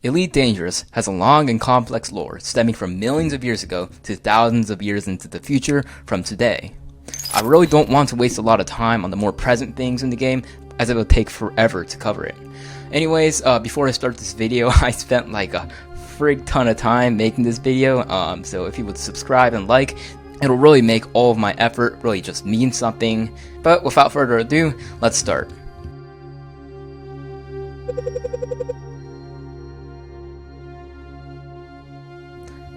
Elite Dangerous has a long and complex lore stemming from millions of years ago to thousands of years into the future from today. I really don't want to waste a lot of time on the more present things in the game, as it will take forever to cover it. Anyways, before I start this video, I spent like a frig ton of time making this video, so if you would subscribe and like, it'll really make all of my effort really just mean something. But without further ado, let's start.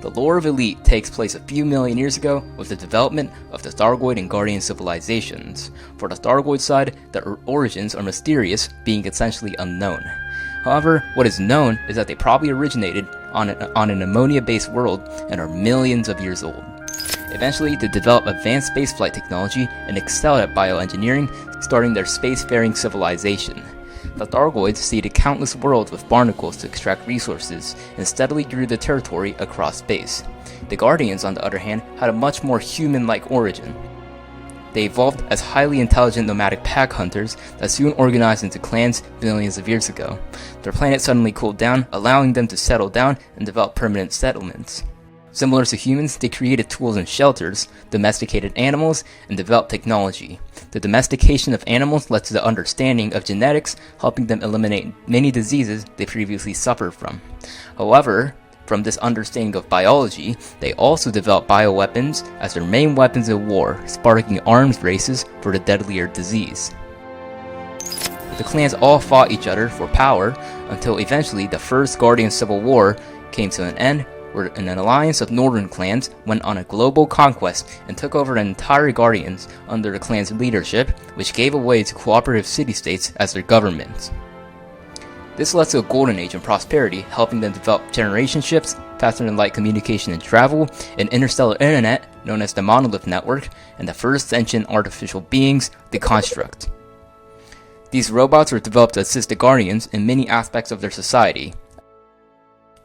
The lore of Elite takes place a few million years ago with the development of the Thargoid and Guardian civilizations. For the Thargoid side, their origins are mysterious, being essentially unknown. However, what is known is that they probably originated on an ammonia-based world and are millions of years old. Eventually, they developed advanced spaceflight technology and excelled at bioengineering, starting their spacefaring civilization. The Thargoids seeded countless worlds with barnacles to extract resources, and steadily grew the territory across space. The Guardians, on the other hand, had a much more human-like origin. They evolved as highly intelligent nomadic pack hunters that soon organized into clans billions of years ago. Their planet suddenly cooled down, allowing them to settle down and develop permanent settlements. Similar to humans, they created tools and shelters, domesticated animals, and developed technology. The domestication of animals led to the understanding of genetics, helping them eliminate many diseases they previously suffered from. However, from this understanding of biology, they also developed bioweapons as their main weapons of war, sparking arms races for the deadlier disease. The clans all fought each other for power until eventually the First Guardian Civil War came to an end, where an alliance of northern clans went on a global conquest and took over the entire Guardians under the clan's leadership, which gave way to cooperative city-states as their governments. This led to a golden age of prosperity, helping them develop generation ships, faster-than-light communication and travel, an interstellar internet known as the Monolith Network, and the first sentient artificial beings, the Construct. These robots were developed to assist the Guardians in many aspects of their society.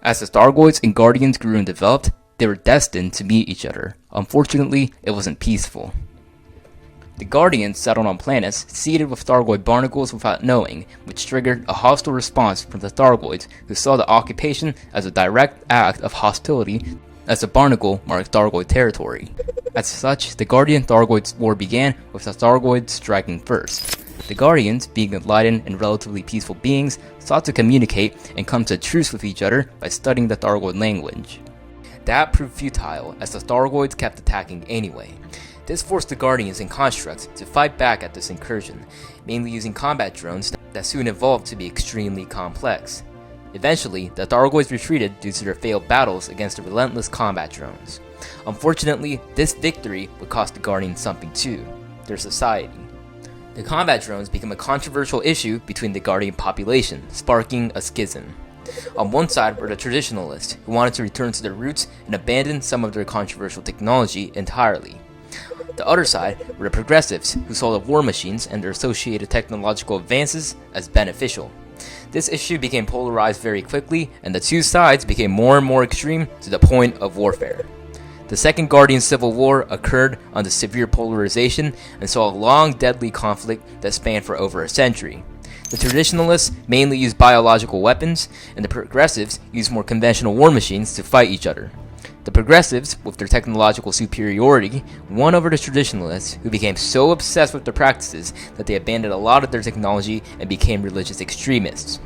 As the Thargoids and Guardians grew and developed, they were destined to meet each other. Unfortunately, it wasn't peaceful. The Guardians settled on planets seeded with Thargoid barnacles without knowing, which triggered a hostile response from the Thargoids, who saw the occupation as a direct act of hostility, as the barnacle marked Thargoid territory. As such, the Guardian-Thargoid War began with the Thargoids striking first. The Guardians, being enlightened and relatively peaceful beings, sought to communicate and come to a truce with each other by studying the Thargoid language. That proved futile, as the Thargoids kept attacking anyway. This forced the Guardians and Constructs to fight back at this incursion, mainly using combat drones that soon evolved to be extremely complex. Eventually, the Thargoids retreated due to their failed battles against the relentless combat drones. Unfortunately, this victory would cost the Guardians something too: their society. The combat drones became a controversial issue between the Guardian population, sparking a schism. On one side were the traditionalists, who wanted to return to their roots and abandon some of their controversial technology entirely. The other side were the progressives, who saw the war machines and their associated technological advances as beneficial. This issue became polarized very quickly, and the two sides became more and more extreme to the point of warfare. The Second Guardian Civil War occurred under severe polarization and saw a long, deadly conflict that spanned for over a century. The traditionalists mainly used biological weapons, and the progressives used more conventional war machines to fight each other. The progressives, with their technological superiority, won over the traditionalists, who became so obsessed with their practices that they abandoned a lot of their technology and became religious extremists.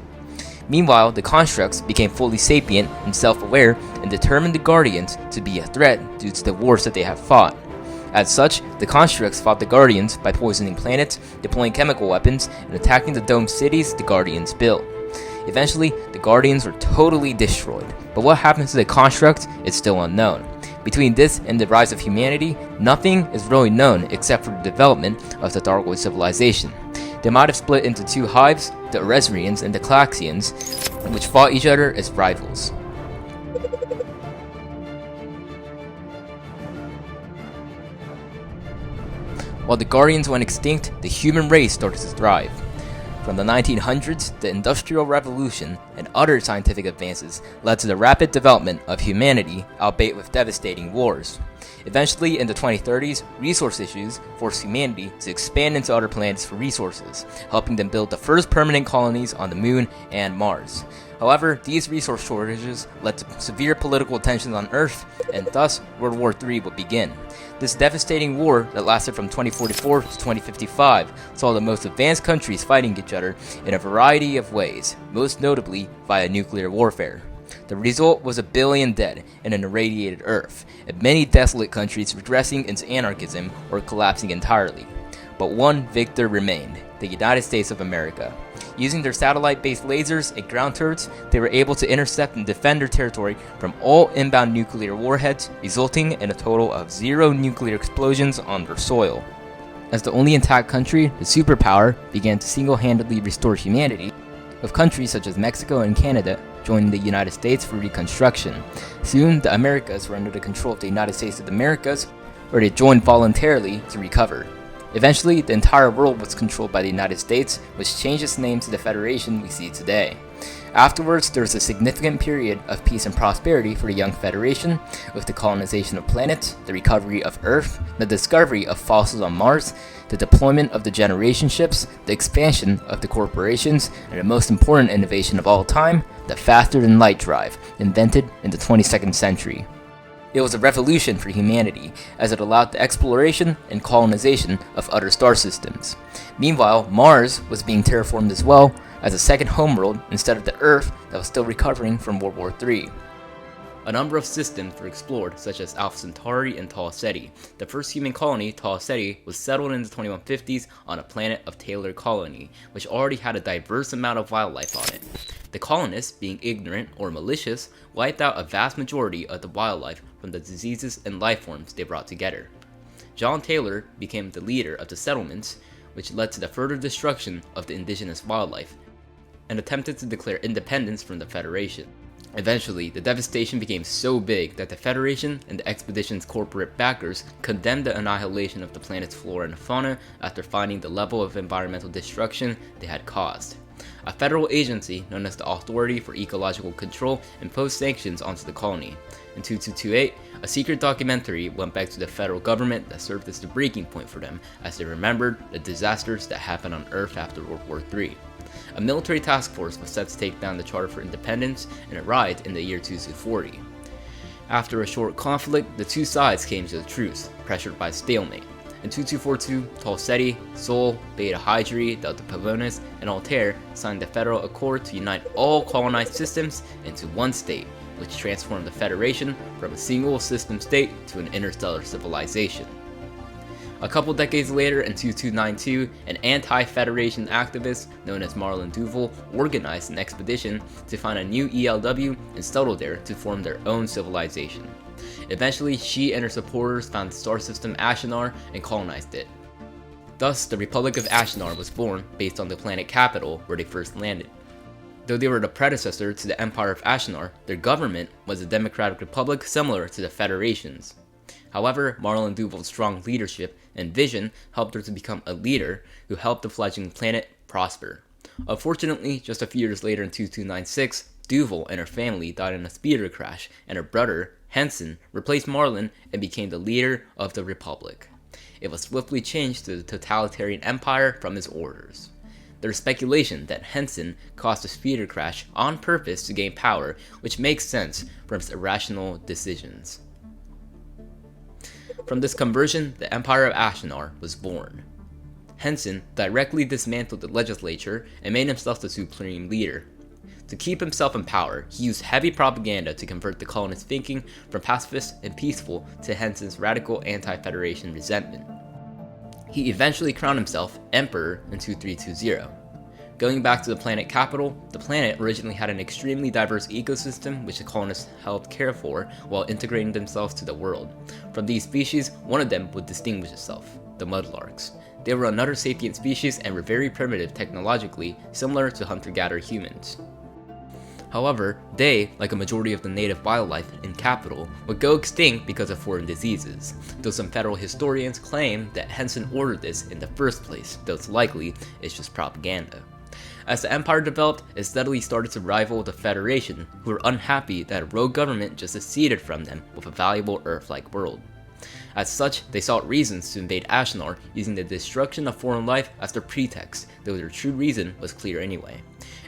Meanwhile, the Constructs became fully sapient and self-aware and determined the Guardians to be a threat due to the wars that they have fought. As such, the Constructs fought the Guardians by poisoning planets, deploying chemical weapons, and attacking the domed cities the Guardians built. Eventually, the Guardians were totally destroyed, but what happened to the Constructs is still unknown. Between this and the rise of humanity, nothing is really known except for the development of the Thargoid civilization. They might have split into two hives, the Eresrians and the Claxians, which fought each other as rivals. While the Guardians went extinct, the human race started to thrive. From the 1900s, the Industrial Revolution and other scientific advances led to the rapid development of humanity, albeit with devastating wars. Eventually, in the 2030s, resource issues forced humanity to expand into other planets for resources, helping them build the first permanent colonies on the Moon and Mars. However, these resource shortages led to severe political tensions on Earth, and thus World War III would begin. This devastating war that lasted from 2044 to 2055 saw the most advanced countries fighting each other in a variety of ways, most notably via nuclear warfare. The result was 1 billion dead and an irradiated Earth, and many desolate countries regressing into anarchism or collapsing entirely. But one victor remained, the United States of America. Using their satellite-based lasers and ground turrets, they were able to intercept and defend their territory from all inbound nuclear warheads, resulting in a total of 0 nuclear explosions on their soil. As the only intact country, the superpower began to single-handedly restore humanity, with countries such as Mexico and Canada joining the United States for reconstruction. Soon, the Americas were under the control of the United States of the Americas, where they joined voluntarily to recover. Eventually, the entire world was controlled by the United States, which changed its name to the Federation we see today. Afterwards, there was a significant period of peace and prosperity for the young Federation, with the colonization of planets, the recovery of Earth, the discovery of fossils on Mars, the deployment of the generation ships, the expansion of the corporations, and the most important innovation of all time, the faster-than-light drive, invented in the 22nd century. It was a revolution for humanity, as it allowed the exploration and colonization of other star systems. Meanwhile, Mars was being terraformed as well, as a second homeworld instead of the Earth that was still recovering from World War III. A number of systems were explored, such as Alpha Centauri and Tau Ceti. The first human colony, Tau Ceti, was settled in the 2150s on a planet of Taylor Colony, which already had a diverse amount of wildlife on it. The colonists, being ignorant or malicious, wiped out a vast majority of the wildlife from the diseases and life forms they brought together. John Taylor became the leader of the settlements, which led to the further destruction of the indigenous wildlife, and attempted to declare independence from the Federation. Eventually, the devastation became so big that the Federation and the expedition's corporate backers condemned the annihilation of the planet's flora and fauna after finding the level of environmental destruction they had caused. A federal agency known as the Authority for Ecological Control imposed sanctions onto the colony. In 2228, a secret documentary went back to the federal government that served as the breaking point for them as they remembered the disasters that happened on Earth after World War III. A military task force was set to take down the Charter for Independence and arrived in the year 2240. After a short conflict, the two sides came to a truce, pressured by stalemate. In 2242, Tau Ceti, Sol, Beta Hydrae, Delta Pavonis, and Altair signed the Federal Accord to unite all colonized systems into one state, which transformed the Federation from a single system state to an interstellar civilization. A couple decades later, in 2292, an anti-Federation activist known as Marlon Duval organized an expedition to find a new ELW and settled there to form their own civilization. Eventually, she and her supporters found the star system Ashinar and colonized it. Thus, the Republic of Ashinar was born based on the planet capital where they first landed. Though they were the predecessor to the Empire of Ashinar, their government was a democratic republic similar to the Federation's. However, Marlon Duval's strong leadership and vision helped her to become a leader who helped the fledgling planet prosper. Unfortunately, just a few years later in 2296, Duval and her family died in a speeder crash, and her brother, Henson, replaced Marlon and became the leader of the Republic. It was swiftly changed to the totalitarian empire from his orders. There is speculation that Henson caused the speeder crash on purpose to gain power, which makes sense from his irrational decisions. From this conversion, the Empire of Ashinar was born. Henson directly dismantled the legislature and made himself the supreme leader. To keep himself in power, he used heavy propaganda to convert the colonists' thinking from pacifist and peaceful to Henson's radical anti-Federation resentment. He eventually crowned himself Emperor in 2320. Going back to the planet capital, the planet originally had an extremely diverse ecosystem which the colonists helped care for while integrating themselves to the world. From these species, one of them would distinguish itself, the mudlarks. They were another sapient species and were very primitive technologically, similar to hunter-gatherer humans. However, they, like a majority of the native wildlife in capital, would go extinct because of foreign diseases, though some federal historians claim that Henson ordered this in the first place, though it's likely it's just propaganda. As the empire developed, it steadily started to rival the Federation, who were unhappy that a rogue government just seceded from them with a valuable Earth-like world. As such, they sought reasons to invade Ashnor, using the destruction of foreign life as their pretext, though their true reason was clear anyway.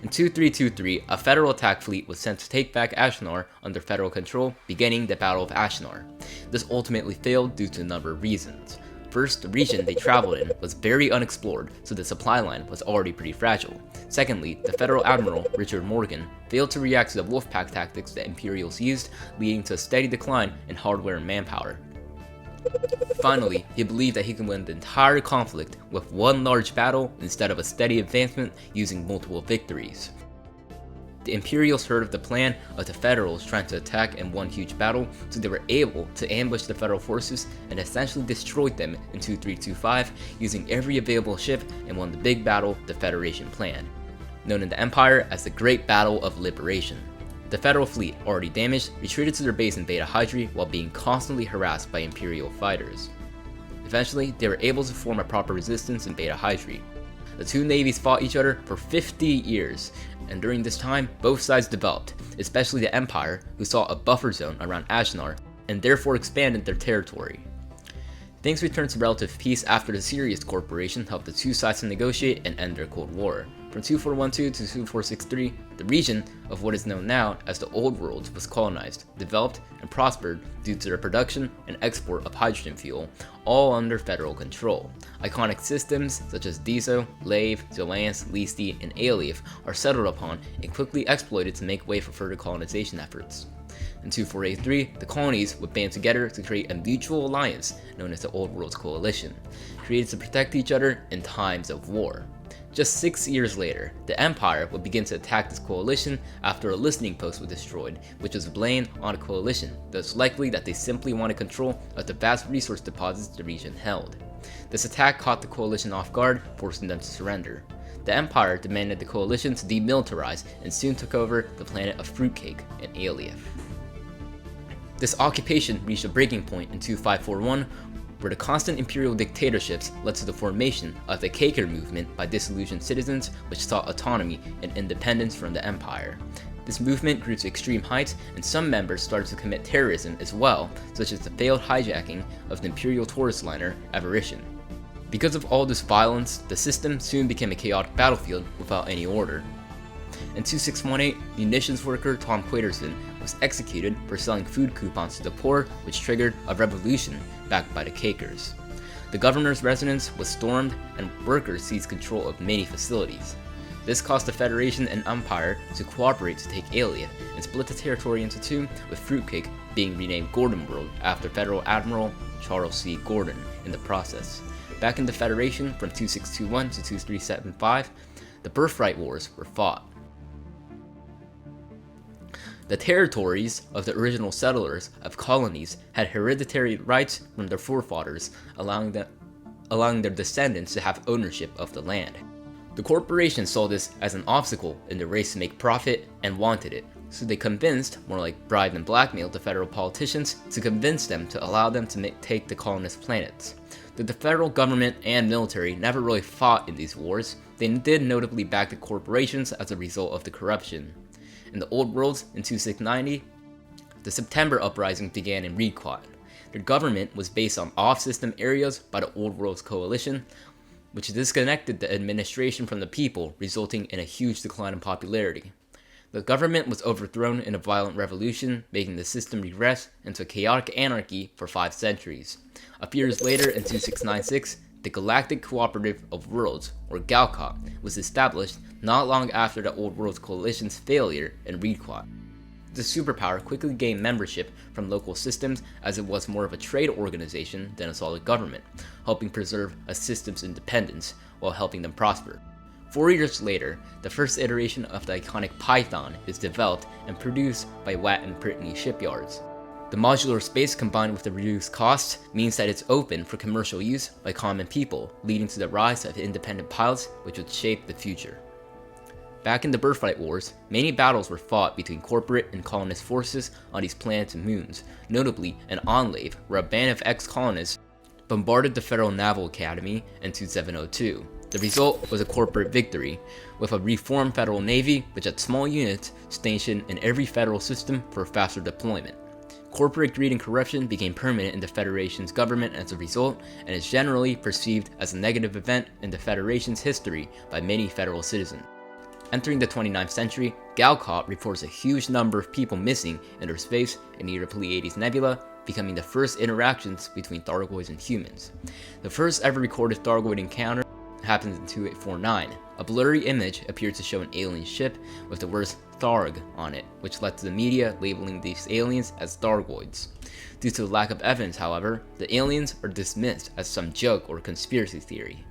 In 2323, a federal attack fleet was sent to take back Ashnor under federal control, beginning the Battle of Ashnor. This ultimately failed due to a number of reasons. First, the region they traveled in was very unexplored, so the supply line was already pretty fragile. Secondly, the Federal Admiral, Richard Morgan, failed to react to the Wolfpack tactics the Imperials used, leading to a steady decline in hardware and manpower. Finally, he believed that he could win the entire conflict with one large battle instead of a steady advancement using multiple victories. The Imperials heard of the plan of the Federals trying to attack in one huge battle, so they were able to ambush the Federal forces and essentially destroyed them in 2325 using every available ship and won the big battle the Federation planned, known in the Empire as the Great Battle of Liberation. The Federal fleet, already damaged, retreated to their base in Beta Hydri while being constantly harassed by Imperial fighters. Eventually, they were able to form a proper resistance in Beta Hydri. The two navies fought each other for 50 years, and during this time, both sides developed, especially the Empire, who saw a buffer zone around Ashnor, and therefore expanded their territory. Things returned to relative peace after the Sirius Corporation helped the two sides to negotiate and end their Cold War. From 2412 to 2463, the region of what is known now as the Old World was colonized, developed, and prospered due to their production and export of hydrogen fuel, all under federal control. Iconic systems such as Diso, Lave, Zolance, Listi, and Aliev are settled upon and quickly exploited to make way for further colonization efforts. In 2483, the colonies would band together to create a mutual alliance known as the Old World's Coalition, created to protect each other in times of war. Just 6 years later, the Empire would begin to attack this coalition after a listening post was destroyed, which was blamed on the coalition, though it's likely that they simply wanted control of the vast resource deposits the region held. This attack caught the coalition off guard, forcing them to surrender. The Empire demanded the coalition to demilitarize and soon took over the planet of Fruitcake and Aliev. This occupation reached a breaking point in 2541, where the constant imperial dictatorships led to the formation of the Caker movement by disillusioned citizens which sought autonomy and independence from the Empire. This movement grew to extreme heights, and some members started to commit terrorism as well, such as the failed hijacking of the Imperial tourist liner Avarician. Because of all this violence, the system soon became a chaotic battlefield without any order. In 2618, munitions worker Tom Quaterson was executed for selling food coupons to the poor, which triggered a revolution backed by the Cakers. The governor's residence was stormed, and workers seized control of many facilities. This caused the Federation and Empire to cooperate to take Aliev and split the territory into two, with Fruitcake being renamed Gordon World after Federal Admiral Charles C. Gordon in the process. Back in the Federation from 2621 to 2375, the Birthright Wars were fought. The territories of the original settlers of colonies had hereditary rights from their forefathers, allowing their descendants to have ownership of the land. The corporation saw this as an obstacle in the race to make profit and wanted it, so they convinced, more like bribed and blackmailed, the federal politicians to convince them to allow them to take the colonist planets. Though the federal government and military never really fought in these wars, they did notably back the corporations as a result of the corruption. In the Old Worlds in 2690, the September Uprising began in Reedquat. Their government was based on off-system areas by the Old Worlds Coalition, which disconnected the administration from the people, resulting in a huge decline in popularity. The government was overthrown in a violent revolution, making the system regress into a chaotic anarchy for 5 centuries. A few years later, in 2696, the Galactic Cooperative of Worlds, or Galcop, was established not long after the Old Worlds Coalition's failure in Reedquat. The superpower quickly gained membership from local systems, as it was more of a trade organization than a solid government, helping preserve a system's independence while helping them prosper. 4 years later, the first iteration of the iconic Python is developed and produced by Watt and Brittany shipyards. The modular space combined with the reduced costs means that it's open for commercial use by common people, leading to the rise of independent pilots, which would shape the future. Back in the Birthright Wars, many battles were fought between corporate and colonist forces on these planets and moons, notably an enclave where a band of ex-colonists bombarded the Federal Naval Academy in 2702. The result was a corporate victory, with a reformed Federal Navy which had small units stationed in every Federal system for faster deployment. Corporate greed and corruption became permanent in the Federation's government as a result, and is generally perceived as a negative event in the Federation's history by many federal citizens. Entering the 29th century, Galcott reports a huge number of people missing in their space and near the Pleiades Nebula, becoming the first interactions between Thargoids and humans. The first ever recorded Thargoid encounter happens in 2849. A blurry image appeared to show an alien ship with the words Tharg on it, which led to the media labeling these aliens as Thargoids. Due to the lack of evidence, however, the aliens are dismissed as some joke or conspiracy theory.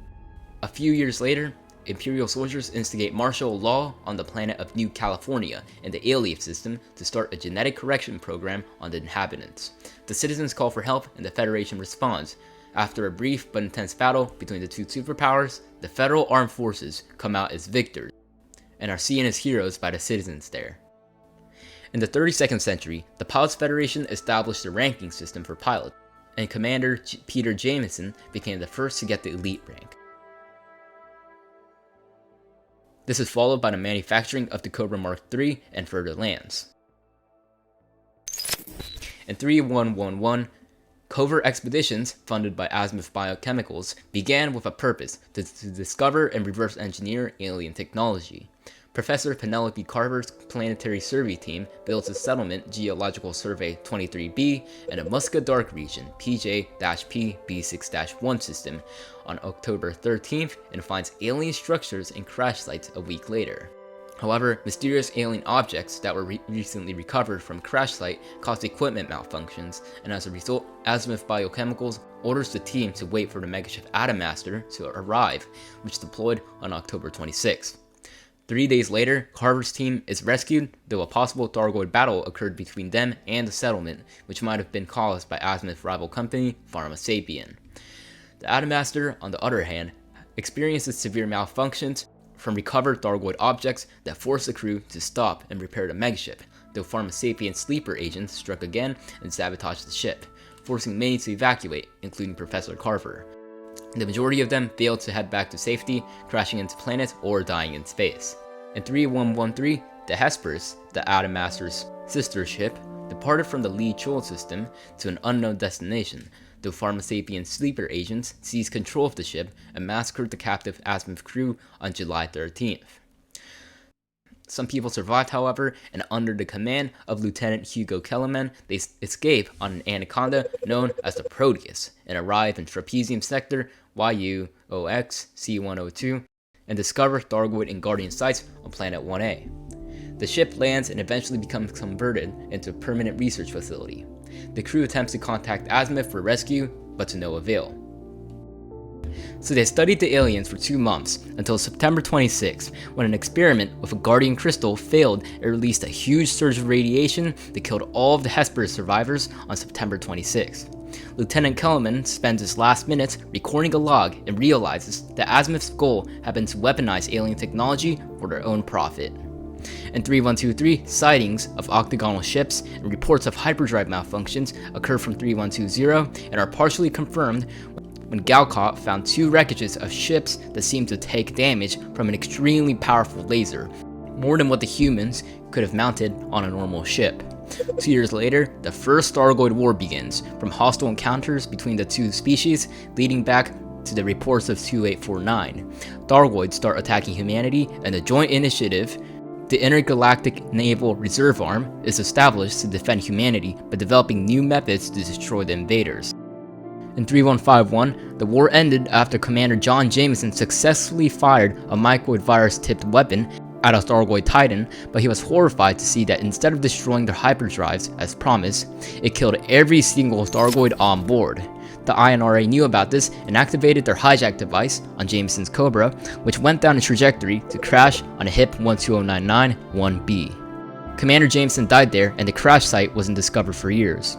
A few years later, Imperial soldiers instigate martial law on the planet of New California in the Alien system to start a genetic correction program on the inhabitants. The citizens call for help and the Federation responds. After a brief but intense battle between the two superpowers, the Federal Armed Forces come out as victors and are seen as heroes by the citizens there. In the 32nd century, the Pilots Federation established a ranking system for pilots, and Commander Peter Jameson became the first to get the elite rank. This is followed by the manufacturing of the Cobra Mark III and further lands. In 3111, covert expeditions funded by Azimuth Biochemicals began with a purpose to discover and reverse engineer alien technology. Professor Penelope Carver's planetary survey team builds a settlement Geological Survey 23B and a Musca Dark Region PJ-P B6-1 system on October 13th and finds alien structures and crash sites a week later. However, mysterious alien objects that were recently recovered from crash site caused equipment malfunctions, and as a result, Azimuth Biochemicals orders the team to wait for the megaship Atomaster to arrive, which deployed on October 26th. 3 days later, Carver's team is rescued, though a possible Thargoid battle occurred between them and the settlement, which might have been caused by Azimuth's rival company, Pharma Sapien. The Atomaster, on the other hand, experiences severe malfunctions from recovered Thargoid objects that force the crew to stop and repair the megaship, though Pharma Sapien's sleeper agents struck again and sabotaged the ship, forcing many to evacuate, including Professor Carver. The majority of them failed to head back to safety, crashing into planets or dying in space. In 3113, the Hesperus, the Atomaster's sister ship, departed from the Lee Chol system to an unknown destination, though Pharma Sapien's sleeper agents seized control of the ship and massacred the captive Azimuth crew on July 13th. Some people survived, however, and under the command of Lieutenant Hugo Kellerman, they escape on an anaconda known as the Proteus and arrive in Trapezium Sector YUOX C102 and discover Thargoid and Guardian sites on Planet 1A. The ship lands and eventually becomes converted into a permanent research facility. The crew attempts to contact Azimuth for rescue, but to no avail. So they studied the aliens for 2 months, until September 26, when an experiment with a Guardian crystal failed and released a huge surge of radiation that killed all of the Hesperus survivors on September 26. Lieutenant Kellerman spends his last minutes recording a log and realizes that Azimuth's goal had been to weaponize alien technology for their own profit. In 3123, sightings of octagonal ships and reports of hyperdrive malfunctions occur from 3120 and are partially confirmed when Galcott found 2 wreckages of ships that seemed to take damage from an extremely powerful laser, more than what the humans could have mounted on a normal ship. 2 years later, the first Thargoid War begins, from hostile encounters between the 2 species, leading back to the reports of 2849. Thargoids start attacking humanity, and the joint initiative, the Intergalactic Naval Reserve Arm, is established to defend humanity by developing new methods to destroy the invaders. In 3151, the war ended after Commander John Jameson successfully fired a mycoid virus-tipped weapon at a Thargoid Titan, but he was horrified to see that instead of destroying their hyperdrives as promised, it killed every single Thargoid on board. The INRA knew about this and activated their hijack device on Jameson's Cobra, which went down a trajectory to crash on a HIP 12099-1B. Commander Jameson died there, and the crash site wasn't discovered for years.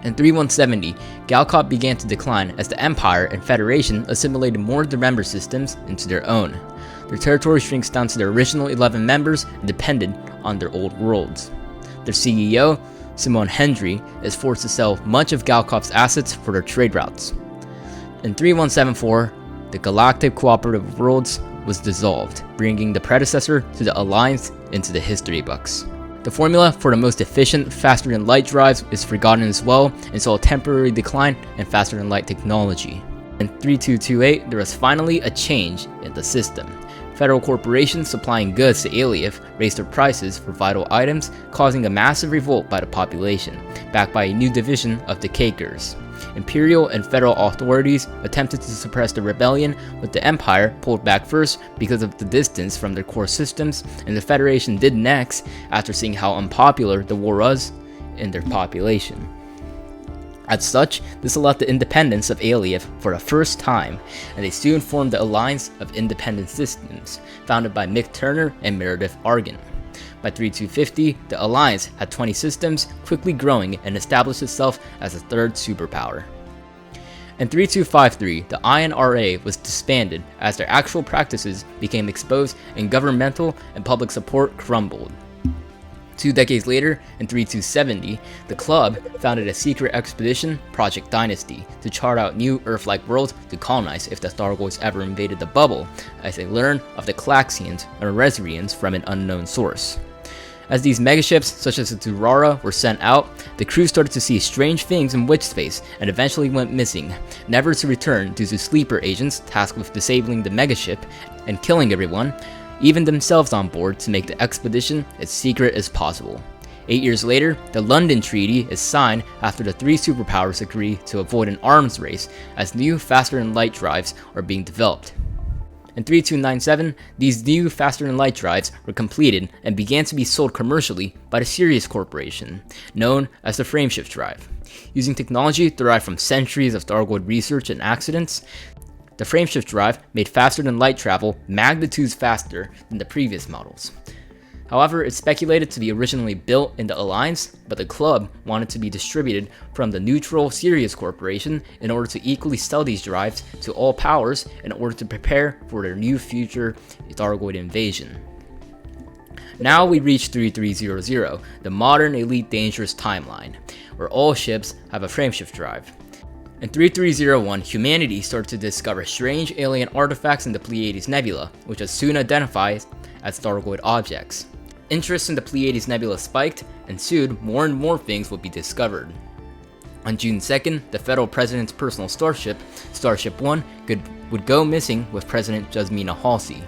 In 3170, Galcott began to decline as the Empire and Federation assimilated more of the member systems into their own. Their territory shrinks down to their original 11 members and depended on their old worlds. Their CEO, Simon Hendry, is forced to sell much of Galcott's assets for their trade routes. In 3174, the Galactic Cooperative of Worlds was dissolved, bringing the predecessor to the Alliance into the history books. The formula for the most efficient faster-than-light drives is forgotten as well, and saw a temporary decline in faster-than-light technology. In 3228, there was finally a change in the system. Federal corporations supplying goods to Aliev raised their prices for vital items, causing a massive revolt by the population, backed by a new division of the Quakers. Imperial and federal authorities attempted to suppress the rebellion, but the Empire pulled back first because of the distance from their core systems, and the Federation did next after seeing how unpopular the war was in their population. As such, this allowed the independence of Aliev for the first time, and they soon formed the Alliance of Independent Systems, founded by Mick Turner and Meredith Argent. By 3250, the Alliance had 20 systems, quickly growing and established itself as a third superpower. In 3253, the INRA was disbanded as their actual practices became exposed and governmental and public support crumbled. 2 decades later, in 3270, the club founded a secret expedition, Project Dynasty, to chart out new Earth-like worlds to colonize if the Thargoids ever invaded the bubble, as they learn of the Calaxians and Resrians from an unknown source. As these megaships, such as the Durara, were sent out, the crew started to see strange things in witch space and eventually went missing, never to return due to sleeper agents tasked with disabling the megaship and killing everyone, even themselves on board, to make the expedition as secret as possible. 8 years later, the London Treaty is signed after the 3 superpowers agree to avoid an arms race as new faster-than-light drives are being developed. In 3297, these new faster-than-light drives were completed and began to be sold commercially by the Sirius Corporation, known as the Frameshift drive. Using technology derived from centuries of Thargoid research and accidents, the Frameshift drive made faster-than-light travel magnitudes faster than the previous models. However, it's speculated to be originally built in the Alliance, but the club wanted to be distributed from the neutral Sirius Corporation in order to equally sell these drives to all powers in order to prepare for their new future Thargoid invasion. Now we reach 3300, the modern Elite Dangerous timeline, where all ships have a Frameshift drive. In 3301, humanity started to discover strange alien artifacts in the Pleiades Nebula, which was soon identified as Thargoid objects. Interest in the Pleiades Nebula spiked, and soon more and more things would be discovered. On June 2nd, the federal president's personal starship, Starship 1, would go missing with President Jasmina Halsey.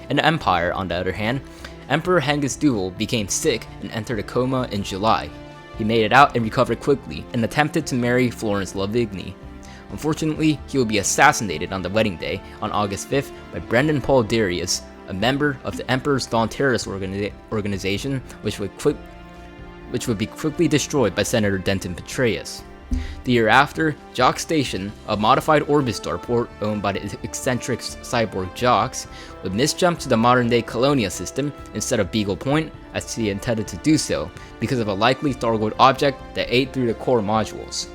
In the Empire, on the other hand, Emperor Hengist Duval became sick and entered a coma in July. He made it out and recovered quickly, and attempted to marry Florence Lavigny. Unfortunately, he would be assassinated on the wedding day on August 5th by Brendan Paul Darius, a member of the Emperor's Dawn Terrorist organization, which would be quickly destroyed by Senator Denton Petraeus. The year after, Jock Station, a modified orbit starport owned by the eccentric cyborg Jocks, would misjump to the modern-day Colonia system instead of Beagle Point, as he intended to do so, because of a likely Thargoid object that ate through the core modules.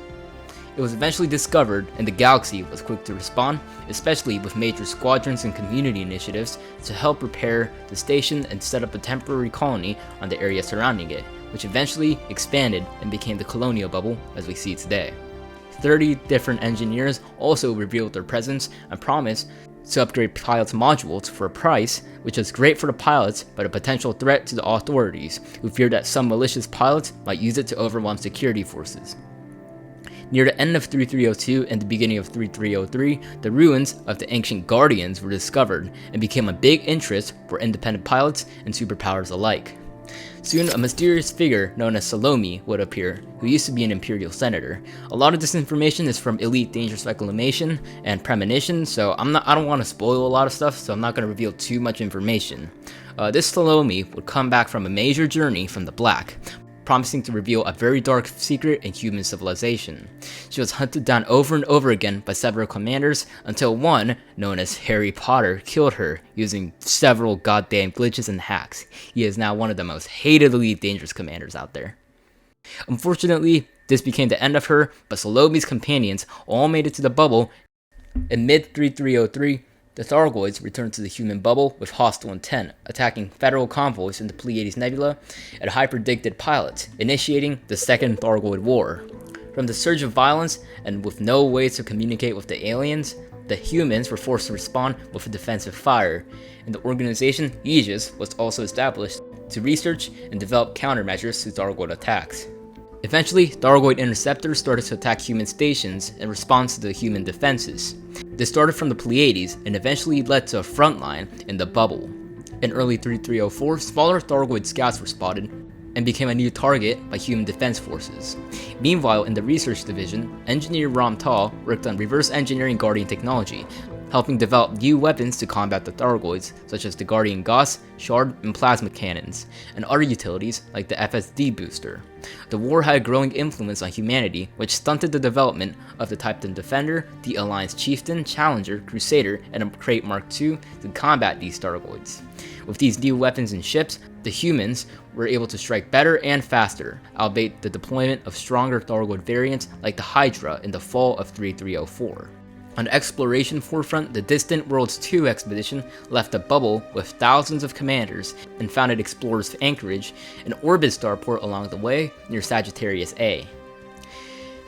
It was eventually discovered, and the galaxy was quick to respond, especially with major squadrons and community initiatives to help repair the station and set up a temporary colony on the area surrounding it, which eventually expanded and became the colonial bubble as we see today. 30 different engineers also revealed their presence and promised to upgrade pilots' modules for a price, which was great for the pilots but a potential threat to the authorities, who feared that some malicious pilots might use it to overwhelm security forces. Near the end of 3302 and the beginning of 3303, the ruins of the ancient Guardians were discovered and became a big interest for independent pilots and superpowers alike. Soon, a mysterious figure known as Salome would appear, who used to be an Imperial Senator. A lot of this information is from Elite Dangerous Reclamation and Premonition, so I don't want to spoil a lot of stuff, so I'm not going to reveal too much information. This Salome would come back from a major journey from the Black, promising to reveal a very dark secret in human civilization. She was hunted down over and over again by several commanders until one, known as Harry Potter, killed her using several goddamn glitches and hacks. He is now one of the most hated Elite Dangerous commanders out there. Unfortunately, this became the end of her, but Salome's companions all made it to the bubble. In mid-3303, the Thargoids returned to the human bubble with hostile intent, attacking federal convoys in the Pleiades Nebula and hyperdicted pilots, initiating the Second Thargoid War. From the surge of violence, and with no way to communicate with the aliens, the humans were forced to respond with a defensive fire, and the organization Aegis was also established to research and develop countermeasures to Thargoid attacks. Eventually, Thargoid interceptors started to attack human stations in response to the human defenses. This started from the Pleiades and eventually led to a front line in the bubble. In early 3304, smaller Thargoid scouts were spotted and became a new target by human defense forces. Meanwhile, in the research division, engineer Ram Tal worked on reverse engineering Guardian technology, helping develop new weapons to combat the Thargoids, such as the Guardian Gauss, Shard, and Plasma cannons, and other utilities like the FSD booster. The war had a growing influence on humanity, which stunted the development of the Titan Defender, the Alliance Chieftain, Challenger, Crusader, and a Crate Mark II to combat these Thargoids. With these new weapons and ships, the humans were able to strike better and faster, albeit the deployment of stronger Thargoid variants like the Hydra in the fall of 3304. On the exploration forefront, the Distant Worlds 2 expedition left a bubble with thousands of commanders and founded Explorer's Anchorage, an orbit starport along the way near Sagittarius A.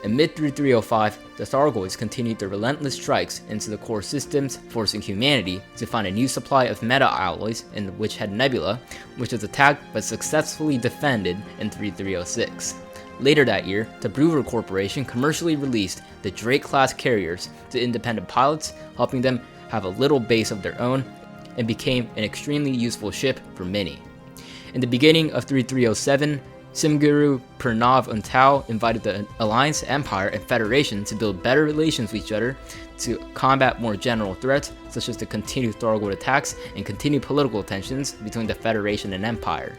In mid-3305, the Thargoids continued their relentless strikes into the core systems, forcing humanity to find a new supply of meta-alloys in the Witch Head Nebula, which was attacked but successfully defended in 3306. Later that year, the Brewer Corporation commercially released the Drake-class carriers to independent pilots, helping them have a little base of their own, and became an extremely useful ship for many. In the beginning of 3307, Simguru, Pranav, and Tau invited the Alliance, Empire, and Federation to build better relations with each other to combat more general threats, such as the continued Thargoid attacks and continued political tensions between the Federation and Empire.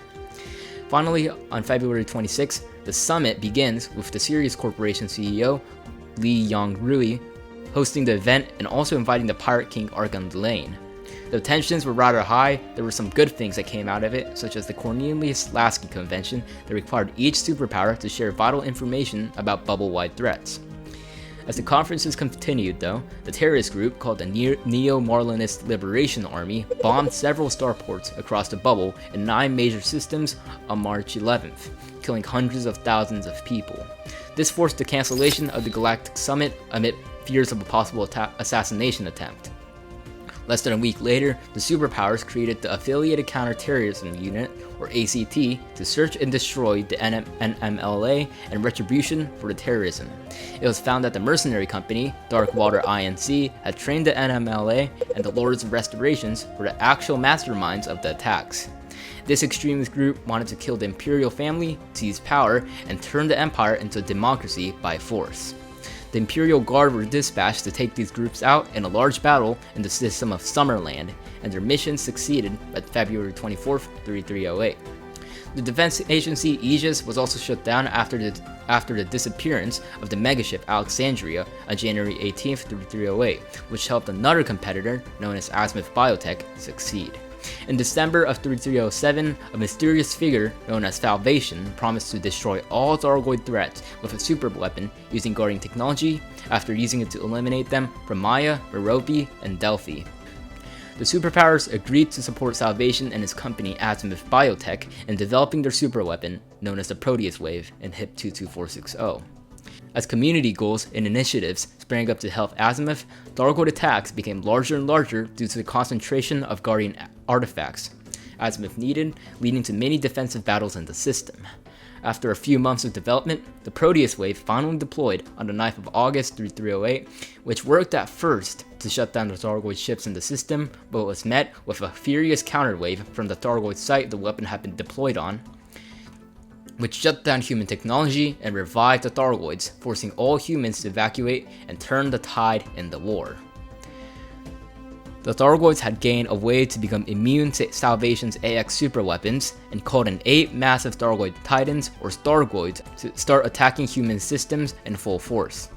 Finally, on February 26, the summit begins with the Sirius Corporation CEO, Li Yongrui, hosting the event and also inviting the Pirate King Argon Delane. The tensions were rather high. There were some good things that came out of it, such as the Cornelius-Lasky Convention that required each superpower to share vital information about bubble-wide threats. As the conferences continued, though, the terrorist group called the Neo-Marlinist Liberation Army bombed several starports across the bubble in 9 major systems on March 11th, killing hundreds of thousands of people. This forced the cancellation of the Galactic Summit amid fears of a possible assassination attempt. Less than a week later, the superpowers created the Affiliated Counterterrorism Unit, or ACT, to search and destroy the NMLA and Retribution for the terrorism. It was found that the mercenary company, Darkwater Inc., had trained the NMLA, and the Lords of Restorations were the actual masterminds of the attacks. This extremist group wanted to kill the Imperial family, seize power, and turn the Empire into a democracy by force. The Imperial Guard were dispatched to take these groups out in a large battle in the system of Summerland, and their mission succeeded by February 24, 3308. The defense agency Aegis was also shut down after the disappearance of the megaship Alexandria on January 18, 3308, which helped another competitor known as Azimuth Biotech succeed. In December of 3307, a mysterious figure known as Salvation promised to destroy all Thargoid threats with a super weapon using Guardian technology after using it to eliminate them from Maya, Merope, and Delphi. The superpowers agreed to support Salvation and his company Azimuth Biotech in developing their super weapon known as the Proteus Wave in HIP 22460. As community goals and initiatives sprang up to help Azimuth, Thargoid attacks became larger and larger due to the concentration of Guardian artifacts Azimuth needed, leading to many defensive battles in the system. After a few months of development, the Proteus Wave finally deployed on the 9th of August 3308, which worked at first to shut down the Thargoid ships in the system, but was met with a furious counterwave from the Thargoid site the weapon had been deployed on, which shut down human technology and revived the Thargoids, forcing all humans to evacuate and turn the tide in the war. The Thargoids had gained a way to become immune to Salvation's AX superweapons and called in 8 massive Thargoid Titans, or Stargoids, to start attacking human systems in full force.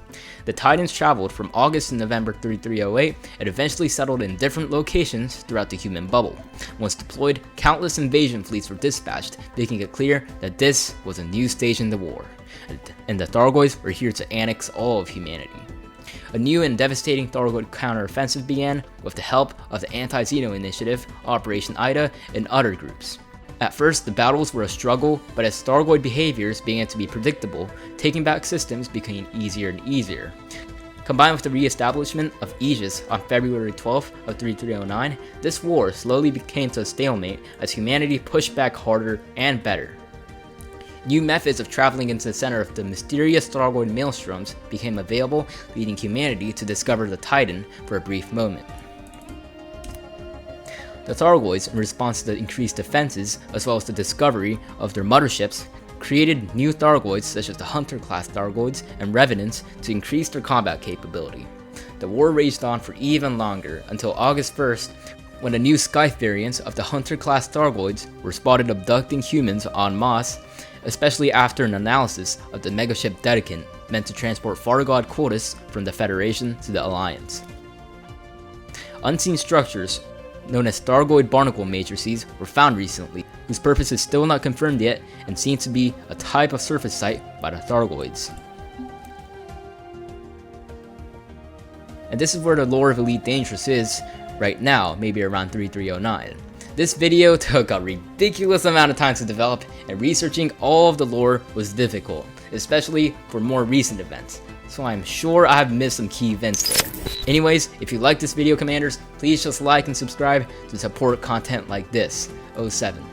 The Titans traveled from August to November 3308 and eventually settled in different locations throughout the human bubble. Once deployed, countless invasion fleets were dispatched, making it clear that this was a new stage in the war, and the Thargoids were here to annex all of humanity. A new and devastating Thargoid counteroffensive began with the help of the Anti-Xeno Initiative, Operation Ida, and other groups. At first, the battles were a struggle, but as Thargoid behaviors began to be predictable, taking back systems became easier and easier. Combined with the re-establishment of Aegis on February 12th of 3309, this war slowly became to a stalemate as humanity pushed back harder and better. New methods of traveling into the center of the mysterious Thargoid maelstroms became available, leading humanity to discover the Titan for a brief moment. The Thargoids, in response to the increased defenses as well as the discovery of their motherships, created new Thargoids such as the Hunter-class Thargoids and Revenants to increase their combat capability. The war raged on for even longer until August 1st, when the new Scythe variants of the Hunter-class Thargoids were spotted abducting humans en masse, especially after an analysis of the megaship Dedicant meant to transport Thargoid quotas from the Federation to the Alliance. Unseen structures known as Thargoid barnacle matrices were found recently, whose purpose is still not confirmed yet and seem to be a type of surface site by the Thargoids. And this is where the lore of Elite Dangerous is right now, maybe around 3309. This video took a ridiculous amount of time to develop, and researching all of the lore was difficult, especially for more recent events, so I'm sure I have missed some key events there. Anyways, if you like this video, Commanders, please just like and subscribe to support content like this. 07.